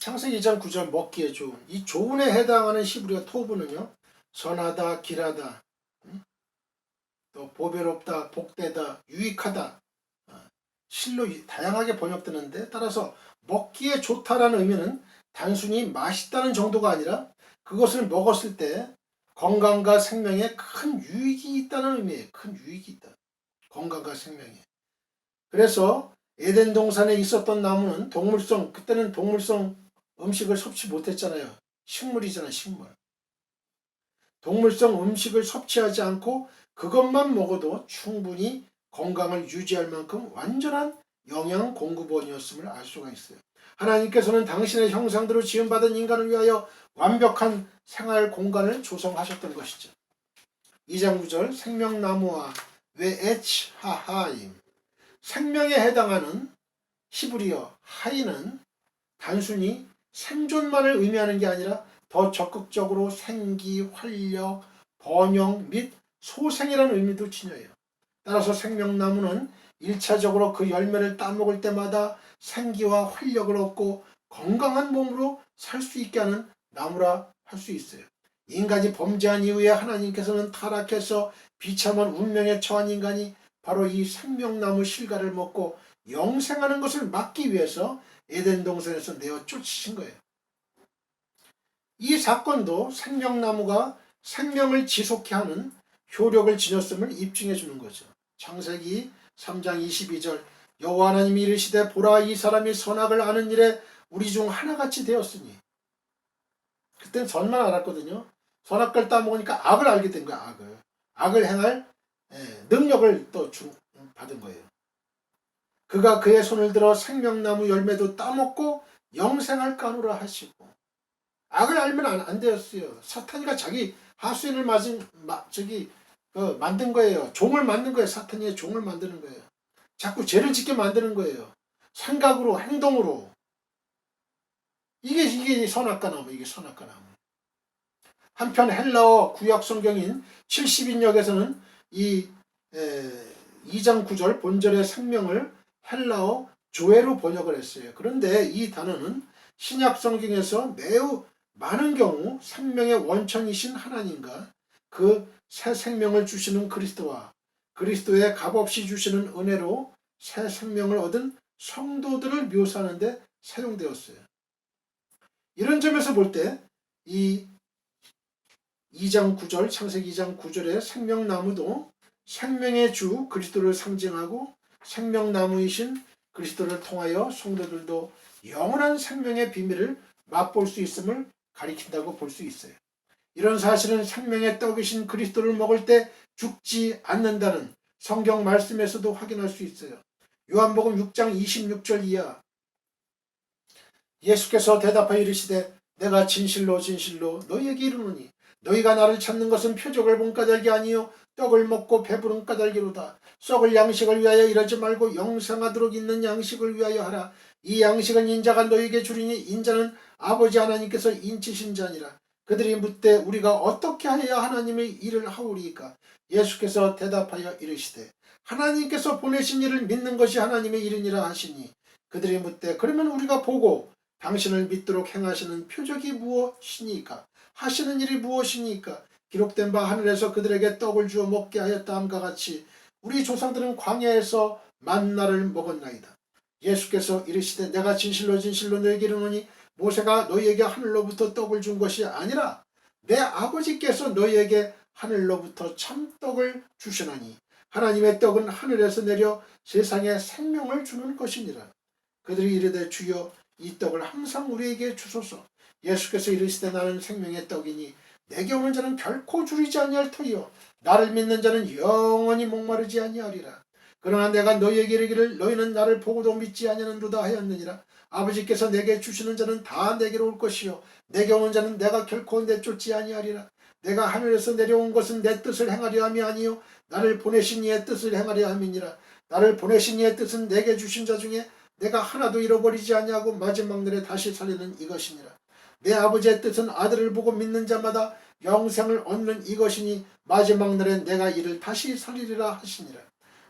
창세기 2장 9절 먹기에 좋은, 이 좋은에 해당하는 히브리어 토브는요, 선하다, 길하다, 또 보배롭다, 복되다, 유익하다, 실로 다양하게 번역되는데, 따라서 먹기에 좋다라는 의미는 단순히 맛있다는 정도가 아니라 그것을 먹었을 때 건강과 생명에 큰 유익이 있다는 의미예요. 큰 유익이 있다. 건강과 생명에. 그래서 에덴 동산에 있었던 나무는 그때는 동물성 음식을 섭취 못했잖아요. 식물이잖아요, 식물. 동물성 음식을 섭취하지 않고 그것만 먹어도 충분히 건강을 유지할 만큼 완전한 영양 공급원이었음을 알 수가 있어요. 하나님께서는 당신의 형상대로 지음받은 인간을 위하여 완벽한 생활 공간을 조성하셨던 것이죠. 2장 9절 생명나무와 웨에치 하하임, 생명에 해당하는 히브리어 하이는 단순히 생존만을 의미하는 게 아니라 더 적극적으로 생기, 활력, 번영 및 소생이라는 의미도 지녀요. 따라서 생명나무는 1차적으로 그 열매를 따먹을 때마다 생기와 활력을 얻고 건강한 몸으로 살 수 있게 하는 나무라 할 수 있어요. 인간이 범죄한 이후에 하나님께서는 타락해서 비참한 운명에 처한 인간이 바로 이 생명나무 실과를 먹고 영생하는 것을 막기 위해서 에덴 동산에서 내어 쫓으신 거예요. 이 사건도 생명나무가 생명을 지속케 하는 효력을 지녔음을 입증해 주는 거죠. 창세기 3장 22절 여호와 하나님이 이르시되 보라 이 사람이 선악을 아는 일에 우리 중 하나같이 되었으니, 그땐 선만 알았거든요. 선악과를 따먹으니까 악을 알게 된 거야. 악을 행할 능력을 또 받은 거예요. 그가 그의 손을 들어 생명나무 열매도 따먹고 영생할 까노라 하시고, 악을 알면 안 되었어요. 사탄이가 자기 하수인을 만든 거예요. 종을 만든 거예요. 사탄이의 종을 만드는 거예요. 자꾸 죄를 짓게 만드는 거예요. 생각으로, 행동으로. 이게 선악과 나무, 이게 선악과 나무. 한편 헬라어 구약 성경인 70인역에서는 이 2장 9절 본절의 생명을 헬라어 조에로 번역을 했어요. 그런데 이 단어는 신약 성경에서 매우 많은 경우 생명의 원천이신 하나님과 그 새 생명을 주시는 그리스도와 그리스도의 값없이 주시는 은혜로 새 생명을 얻은 성도들을 묘사하는 데 사용되었어요. 이런 점에서 볼 때 이 2장 9절, 창세기 2장 9절의 생명나무도 생명의 주 그리스도를 상징하고 생명나무이신 그리스도를 통하여 성도들도 영원한 생명의 비밀을 맛볼 수 있음을 가리킨다고 볼 수 있어요. 이런 사실은 생명의 떡이신 그리스도를 먹을 때 죽지 않는다는 성경 말씀에서도 확인할 수 있어요. 요한복음 6장 26절 이하 예수께서 대답하여 이르시되 내가 진실로 진실로 너희에게 이르노니 너희가 나를 찾는 것은 표적을 본 까닭이 아니요 떡을 먹고 배부른 까닭이로다. 썩을 양식을 위하여 이러지 말고 영생하도록 있는 양식을 위하여 하라. 이 양식은 인자가 너희에게 주리니 인자는 아버지 하나님께서 인치신 자니라. 그들이 묻되 우리가 어떻게 하여야 하나님의 일을 하오리이까? 예수께서 대답하여 이르시되 하나님께서 보내신 일을 믿는 것이 하나님의 일이니라 하시니, 그들이 묻되 그러면 우리가 보고 당신을 믿도록 행하시는 표적이 무엇이니까? 하시는 일이 무엇이니까? 기록된 바 하늘에서 그들에게 떡을 주어 먹게 하였다 함과 같이 우리 조상들은 광야에서 만나를 먹었나이다. 예수께서 이르시되 내가 진실로 진실로 너희에게 이르노니 모세가 너희에게 하늘로부터 떡을 준 것이 아니라 내 아버지께서 너희에게 하늘로부터 참떡을 주시나니 하나님의 떡은 하늘에서 내려 세상에 생명을 주는 것이니라. 그들이 이르되 주여 이 떡을 항상 우리에게 주소서. 예수께서 이르시되 나는 생명의 떡이니 내게 오는 자는 결코 줄이지 아니할 터이요 나를 믿는 자는 영원히 목마르지 아니하리라. 그러나 내가 너희에게 이르기를 너희는 나를 보고도 믿지 아니하는도다 하였느니라. 아버지께서 내게 주시는 자는 다 내게로 올 것이요 내게 오는 자는 내가 결코 내쫓지 아니하리라. 내가 하늘에서 내려온 것은 내 뜻을 행하려 함이 아니요 나를 보내신 이의 뜻을 행하려 함이니라. 나를 보내신 이의 뜻은 내게 주신 자 중에 내가 하나도 잃어버리지 아니하고 마지막 날에 다시 살리는 이것이니라. 내 아버지의 뜻은 아들을 보고 믿는 자마다 영생을 얻는 이것이니 마지막 날에 내가 이를 다시 살리리라 하시니라.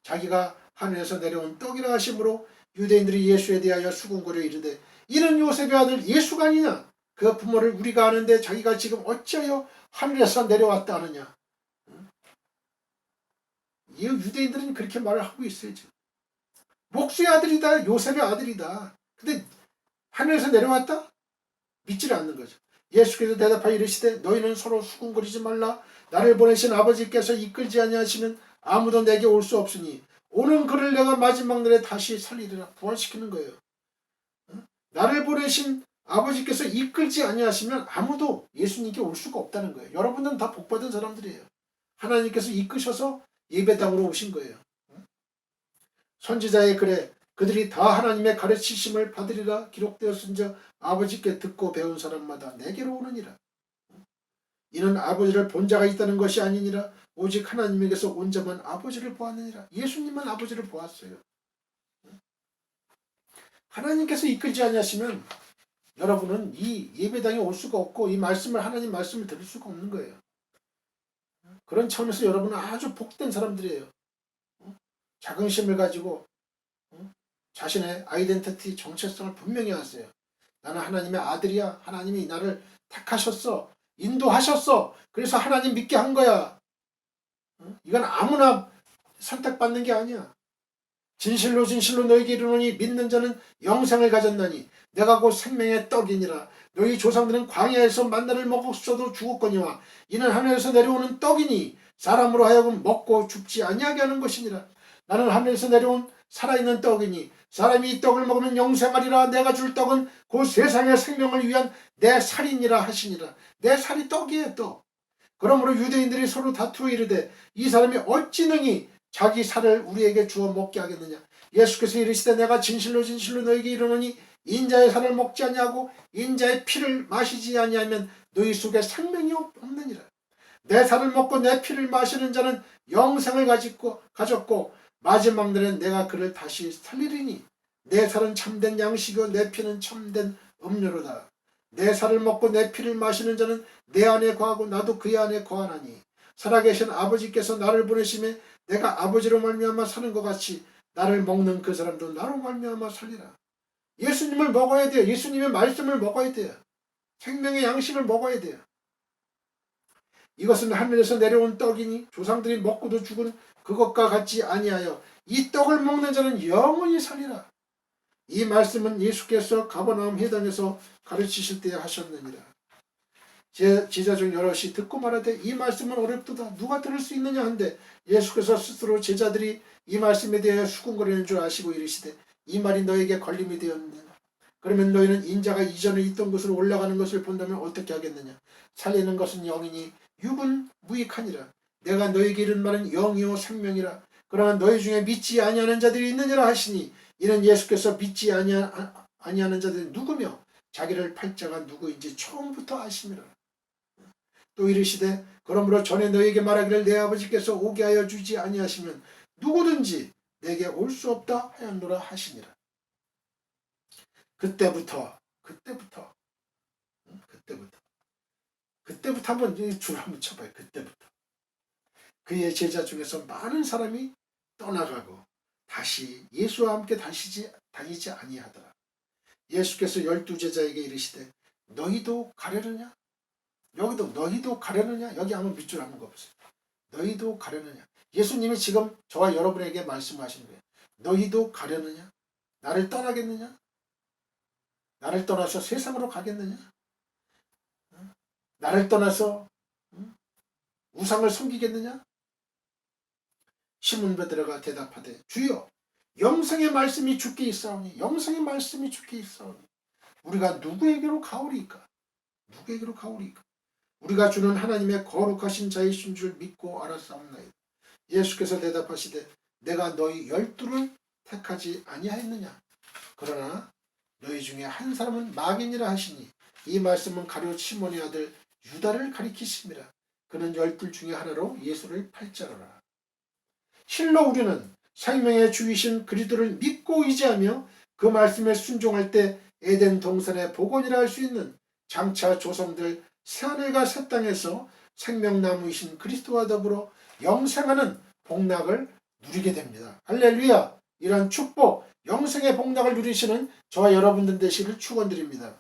자기가 하늘에서 내려온 떡이라 하심으로 유대인들이 예수에 대하여 수군거려 이르되 이는 요셉의 아들 예수가 아니냐. 그 부모를 우리가 아는데 자기가 지금 어찌하여 하늘에서 내려왔다 하느냐. 이 유대인들은 그렇게 말을 하고 있어요. 지금. 목수의 아들이다. 요셉의 아들이다. 근데 하늘에서 내려왔다? 믿지를 않는 거죠. 예수께서 대답하여 이르시되 너희는 서로 수군거리지 말라. 나를 보내신 아버지께서 이끌지 아니하시면 아무도 내게 올 수 없으니 오는 그를 내가 마지막 날에 다시 살리리라. 부활시키는 거예요. 나를 보내신 아버지께서 이끌지 아니하시면 아무도 예수님께 올 수가 없다는 거예요. 여러분들은 다 복받은 사람들이에요. 하나님께서 이끄셔서 예배당으로 오신 거예요. 선지자의 글에 그들이 다 하나님의 가르치심을 받으리라 기록되었은즉 아버지께 듣고 배운 사람마다 내게로 오느니라. 이는 아버지를 본 자가 있다는 것이 아니니라. 오직 하나님에게서 온 자만 아버지를 보았느니라. 예수님은 아버지를 보았어요. 하나님께서 이끌지 아니하시면 여러분은 이 예배당에 올 수가 없고 이 말씀을 하나님 말씀을 들을 수가 없는 거예요. 그런 차원에서 여러분은 아주 복된 사람들이에요. 자긍심을 가지고 자신의 아이덴티티 정체성을 분명히 하세요. 나는 하나님의 아들이야. 하나님이 나를 택하셨어. 인도하셨어. 그래서 하나님 믿게 한 거야. 이건 아무나 선택받는 게 아니야. 진실로 진실로 너희에게 이르노니 믿는 자는 영생을 가졌나니 내가 곧 생명의 떡이니라. 너희 조상들은 광야에서 만나를 먹었어도 죽었거니와 이는 하늘에서 내려오는 떡이니 사람으로 하여금 먹고 죽지 아니하게 하는 것이니라. 나는 하늘에서 내려온 살아있는 떡이니 사람이 이 떡을 먹으면 영생하리라. 내가 줄 떡은 곧 세상의 생명을 위한 내 살이니라 하시니라. 내 살이 떡이에요. 떡. 그러므로 유대인들이 서로 다투어 이르되 이 사람이 어찌 능히 자기 살을 우리에게 주어 먹게 하겠느냐. 예수께서 이르시되 내가 진실로 진실로 너에게 이르노니 인자의 살을 먹지 아니하고 인자의 피를 마시지 아니하면 너희 속에 생명이 없느니라. 내 살을 먹고 내 피를 마시는 자는 영생을 가졌고 마지막 날엔 내가 그를 다시 살리리니 내 살은 참된 양식이요 내 피는 참된 음료로다. 내 살을 먹고 내 피를 마시는 자는 내 안에 거하고 나도 그의 안에 거하나니 살아계신 아버지께서 나를 보내심에 내가 아버지로 말미암아 사는 것 같이 나를 먹는 그 사람도 나로 말미암아 살리라. 예수님을 먹어야 돼요. 예수님의 말씀을 먹어야 돼요. 생명의 양식을 먹어야 돼요. 이것은 하늘에서 내려온 떡이니 조상들이 먹고도 죽은 그것과 같지 아니하여 이 떡을 먹는 자는 영원히 살리라. 이 말씀은 예수께서 가버나움 회당에서 가르치실 때 하셨느니라. 제자 중 여럿이 듣고 말하되 이 말씀은 어렵도다. 누가 들을 수 있느냐 한데 예수께서 스스로 제자들이 이 말씀에 대하여 수군거리는 줄 아시고 이르시되 이 말이 너에게 걸림이 되었느냐. 그러면 너희는 인자가 이전에 있던 곳으로 올라가는 것을 본다면 어떻게 하겠느냐. 살리는 것은 영이니 육은 무익하니라. 내가 너에게 이른 말은 영이요 생명이라. 그러나 너희 중에 믿지 아니하는 자들이 있느니라 하시니 이는 예수께서 믿지 아니하는 자들이 누구며 자기를 팔 자가 누구인지 처음부터 아심이라. 또 이르시되 그러므로 전에 너에게 말하기를 내 아버지께서 오게 하여 주지 아니하시면 누구든지 내게 올 수 없다 하였노라 하시니라. 그때부터 한번 줄 한번 쳐봐요. 그때부터 그의 제자 중에서 많은 사람이 떠나가고 다시 예수와 함께 다니지 아니하더라. 예수께서 12제자에게 이르시되 너희도 가려느냐? 여기도 너희도 가려느냐? 여기 한번 밑줄 한번 가보세요. 너희도 가려느냐? 예수님이 지금 저와 여러분에게 말씀하시는 거예요. 너희도 가려느냐? 나를 떠나겠느냐? 나를 떠나서 세상으로 가겠느냐? 나를 떠나서 우상을 섬기겠느냐? 시몬 베드로가 대답하되 주여 영생의 말씀이 주께 있사오니 영생의 말씀이 주께 있사오니 우리가 누구에게로 가오리이까? 누구에게로 가오리이까? 우리가 주는 하나님의 거룩하신 자이신 줄 믿고 알았사옵나이다. 예수께서 대답하시되 내가 너희 12를 택하지 아니하였느냐? 그러나 너희 중에 한 사람은 마귀니라 하시니 이 말씀은 가룟 시몬의 아들 유다를 가리키심이라. 그는 12 중에 하나로 예수를 팔자로라. 실로 우리는 생명의 주이신 그리스도를 믿고 의지하며 그 말씀에 순종할 때 에덴 동산의 복원이라 할 수 있는 장차 조성될 새하늘과 새 땅에서 생명나무이신 그리스도와 더불어 영생하는 복락을 누리게 됩니다. 할렐루야! 이런 축복, 영생의 복락을 누리시는 저와 여러분들 되시기를 축원드립니다.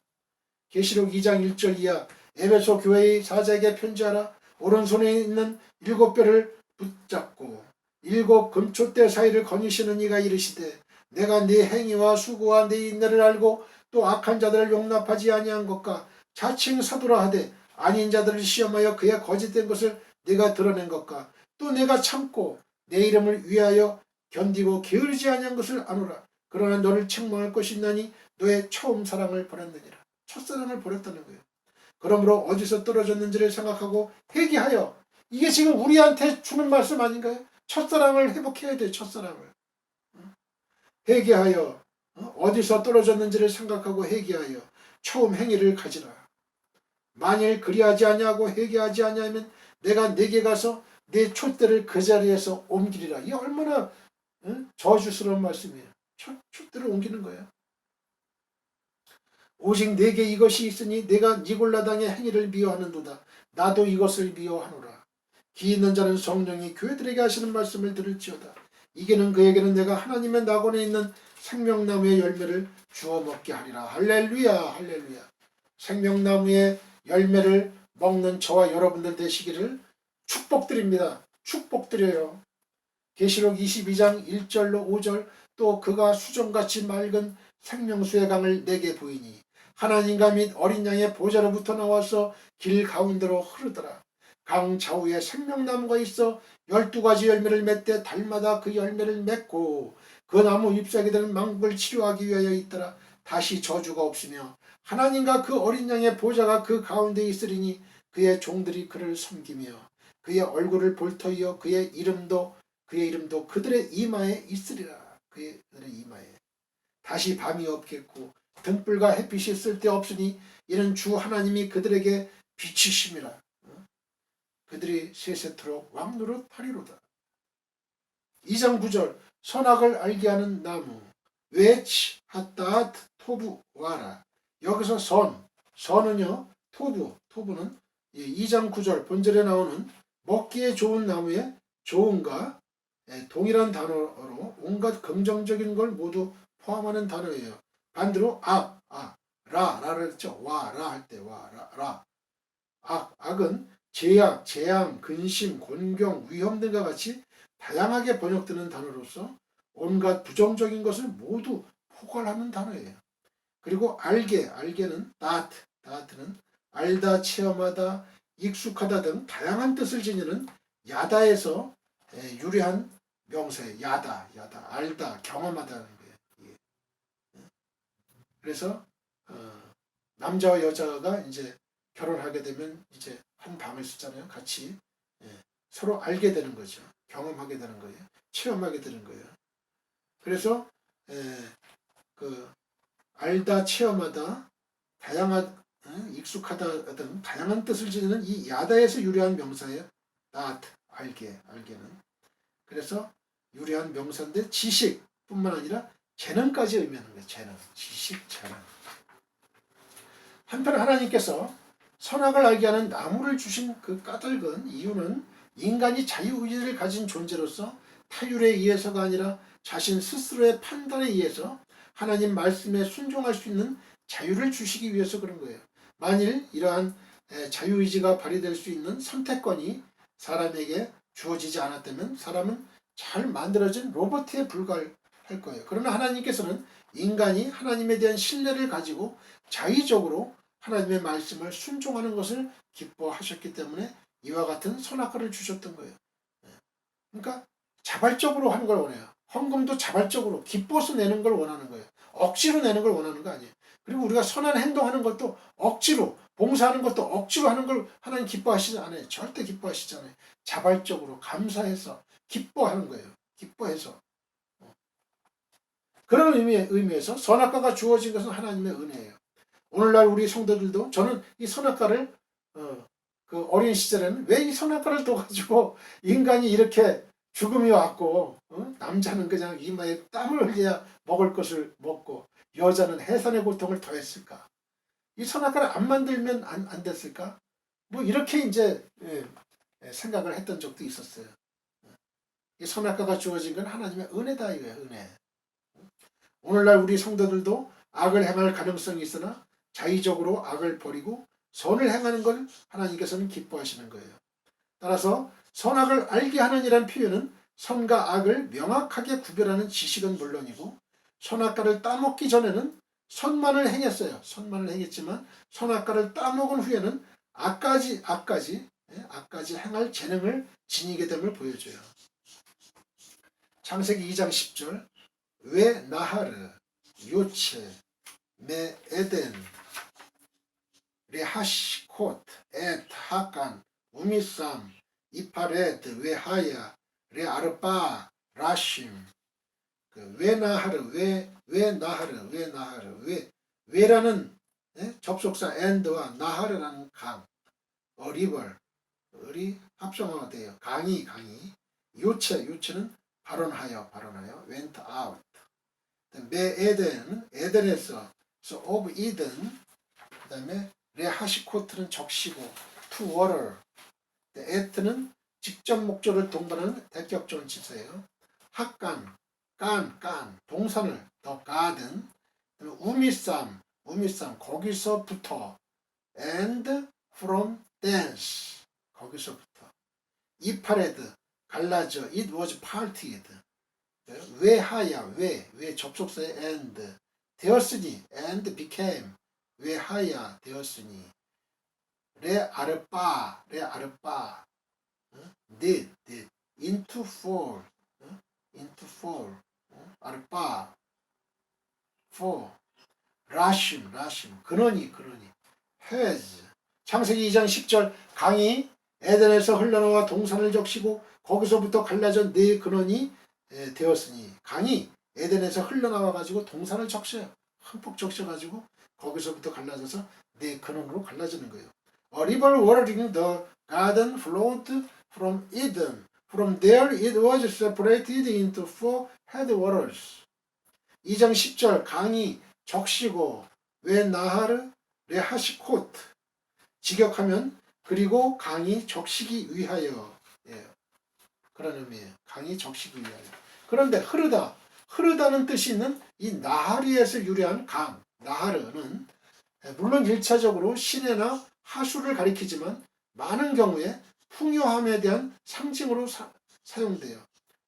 계시록 2장 1절 이하 에베소 교회의 사자에게 편지하라. 오른손에 있는 7뼈를 붙잡고 7 금촛대 사이를 거니시는 이가 이르시되 내가 네 행위와 수고와 네 인내를 알고 또 악한 자들을 용납하지 아니한 것과 자칭 사도라 하되 아닌 자들을 시험하여 그의 거짓된 것을 네가 드러낸 것과 또 내가 참고 내 이름을 위하여 견디고 게으르지 아니한 것을 아노라. 그러나 너를 책망할 것이 있나니 너의 처음 사랑을 버렸느니라. 첫사랑을 버렸다는 거예요. 그러므로 어디서 떨어졌는지를 생각하고 회개하여, 이게 지금 우리한테 주는 말씀 아닌가요? 첫사랑을 회복해야 돼. 첫사랑을 회개하여, 어디서 떨어졌는지를 생각하고 회개하여 처음 행위를 가지라. 만일 그리하지 아니하고 회개하지 아니하면 내가 네게 가서 네 촛대를 그 자리에서 옮기리라. 이게 얼마나 저주스러운 말씀이에요. 촛대를 옮기는 거예요. 오직 내게 이것이 있으니 내가 니골라당의 행위를 미워하는도다. 나도 이것을 미워하노라. 기 있는 자는 성령이 교회들에게 하시는 말씀을 들을지어다. 이게는 그에게는 내가 하나님의 낙원에 있는 생명나무의 열매를 주워 먹게 하리라. 할렐루야, 할렐루야. 생명나무의 열매를 먹는 저와 여러분들 되시기를 축복드립니다. 축복드려요. 계시록 22장 1절로 5절 또 그가 수정같이 맑은 생명수의 강을 내게 보이니 하나님과 및 어린 양의 보좌로부터 나와서 길 가운데로 흐르더라. 강 좌우에 생명나무가 있어 12가지 열매를 맺되 달마다 그 열매를 맺고 그 나무 잎사귀들은 만국을 치료하기 위하여 있더라. 다시 저주가 없으며 하나님과 그 어린 양의 보좌가 그 가운데 있으리니 그의 종들이 그를 섬기며 그의 얼굴을 볼 터이요 그의 이름도 그들의 이마에 있으리라. 그들의 이마에 다시 밤이 없겠고 등불과 햇빛이 쓸데없으니 이는 주 하나님이 그들에게 빛이심이라. 그들이 세세토록 왕노릇 하리로다. 2장 9절 선악을 알게 하는 나무 웨치 핫다트 토부 와라. 여기서 선은요 토부는 2장 9절 본절에 나오는 먹기에 좋은 나무의 좋은가 동일한 단어로 온갖 긍정적인 걸 모두 포함하는 단어예요. 반대로 라를 했죠. 라 할 때 라. 악은 제약, 재앙, 근심, 곤경, 위험 등과 같이 다양하게 번역되는 단어로서 온갖 부정적인 것을 모두 포괄하는 단어예요. 그리고 알게는 다트는 알다, 체험하다, 익숙하다 등 다양한 뜻을 지니는 야다에서 유래한 명사예요. 야다, 알다, 경험하다는 거예요. 그래서 남자와 여자가 이제 결혼하게 되면 이제 한 방을 쓰잖아요. 같이 서로 알게 되는 거죠. 경험하게 되는 거예요. 체험하게 되는 거예요. 그래서 그 알다, 체험하다, 익숙하다 등 다양한 뜻을 지니는 이 야다에서 유래한 명사예요. 알게는. 그래서 유래한 명사인데 지식뿐만 아니라 재능까지 의미하는 거예요. 재능, 지식, 재능. 한편 하나님께서 선악을 알게 하는 나무를 주신 그 까닭은 이유는 인간이 자유의지를 가진 존재로서 타율에 의해서가 아니라 자신 스스로의 판단에 의해서 하나님 말씀에 순종할 수 있는 자유를 주시기 위해서 그런 거예요. 만일 이러한 자유의지가 발휘될 수 있는 선택권이 사람에게 주어지지 않았다면 사람은 잘 만들어진 로봇에 불과할 거예요. 그러나 하나님께서는 인간이 하나님에 대한 신뢰를 가지고 자의적으로 하나님의 말씀을 순종하는 것을 기뻐하셨기 때문에 이와 같은 선악과를 주셨던 거예요. 그러니까 자발적으로 하는 걸 원해요. 헌금도 자발적으로 기뻐서 내는 걸 원하는 거예요. 억지로 내는 걸 원하는 거 아니에요. 그리고 우리가 선한 행동하는 것도 억지로, 봉사하는 것도 억지로 하는 걸 하나님 기뻐하시지 않아요. 절대 기뻐하시지 않아요. 자발적으로 감사해서 기뻐하는 거예요. 기뻐해서. 그런 의미에서 선악과가 주어진 것은 하나님의 은혜예요. 오늘날 우리 성도들도 저는 이 선악과를 그 어린 시절에는 왜 이 선악과를 둬가지고 인간이 이렇게 죽음이 왔고 남자는 그냥 이마에 땀을 흘려야 먹을 것을 먹고 여자는 해산의 고통을 더했을까? 이 선악과를 안 만들면 안 됐을까? 뭐 이렇게 이제 생각을 했던 적도 있었어요. 이 선악과가 주어진 건 하나님의 은혜다 이거예요. 은혜. 오늘날 우리 성도들도 악을 행할 가능성이 있으나 자의적으로 악을 버리고 선을 행하는 걸 하나님께서는 기뻐하시는 거예요. 따라서 선악을 알게 하는 이란 표현은 선과 악을 명확하게 구별하는 지식은 물론이고 선악과를 따먹기 전에는 선만을 행했어요. 선만을 행했지만 선악과를 따먹은 후에는 악까지 행할 재능을 지니게 됨을 보여줘요. 창세기 2장 10절 왜 나하르 요체 메 에덴 레하시콧 엣 하간 우미삼 이파레드 웨하야 레아르바 라심 왜 나하르 왜 나하르 왜라는 접속사 and와 나하르라는 강 리버를 합성어가 강이 요체는 발언하여 went out 메 에덴은 에덴에서 of Eden 그 다음에 레하시코트는 적시고 to water 에트는 직접 목적을 동반하는 대격조는 지서예요. 학간 깐 동산을 더 가든 우미쌈 거기서부터 and from thence 거기서부터 이파레드 갈라져 it was parted 왜하야 왜 접속사의 and 되었으니 and became 왜하야 되었으니 레아르빠 did into fall 아르빠 for 라심 근원이 has 창세기 2장 10절 강이 에덴에서 흘러나와 동산을 적시고 거기서부터 갈라져 네 근원이 되었으니 강이 에덴에서 흘러나와 가지고 동산을 적셔요. 흠뻑 적셔 가지고 거기서부터 갈라져서 네 근원으로 갈라지는 거예요. A river watering the garden flowed from Eden. From there it was separated into four headwaters. 2장 10절 강이 적시고 왜 나하르 레하시코트 직역하면 그리고 강이 적시기 위하여 그런 의미예요. 강이 적시기 위하여. 그런데 흐르다는 뜻이 있는 이 나하리에서 유래한 강 나하르는 물론 1차적으로 시내나 하수를 가리키지만 많은 경우에 풍요함에 대한 상징으로 사용돼요.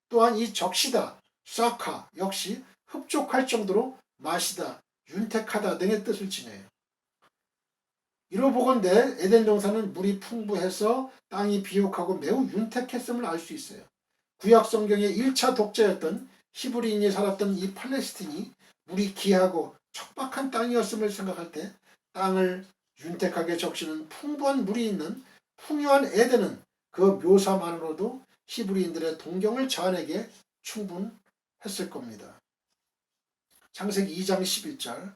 또한 이 적시다, 싹하 역시 흡족할 정도로 마시다, 윤택하다 등의 뜻을 지녀요. 이로 보건대 에덴 동산은 물이 풍부해서 땅이 비옥하고 매우 윤택했음을 알 수 있어요. 구약 성경의 1차 독자였던 히브리인이 살았던 이 팔레스틴이 물이 귀하고 척박한 땅이었음을 생각할 때 땅을 윤택하게 적시는 풍부한 물이 있는 풍요한 에덴은 그 묘사만으로도 히브리인들의 동경을 자아내기에 충분했을 겁니다. 창세기 2장 11절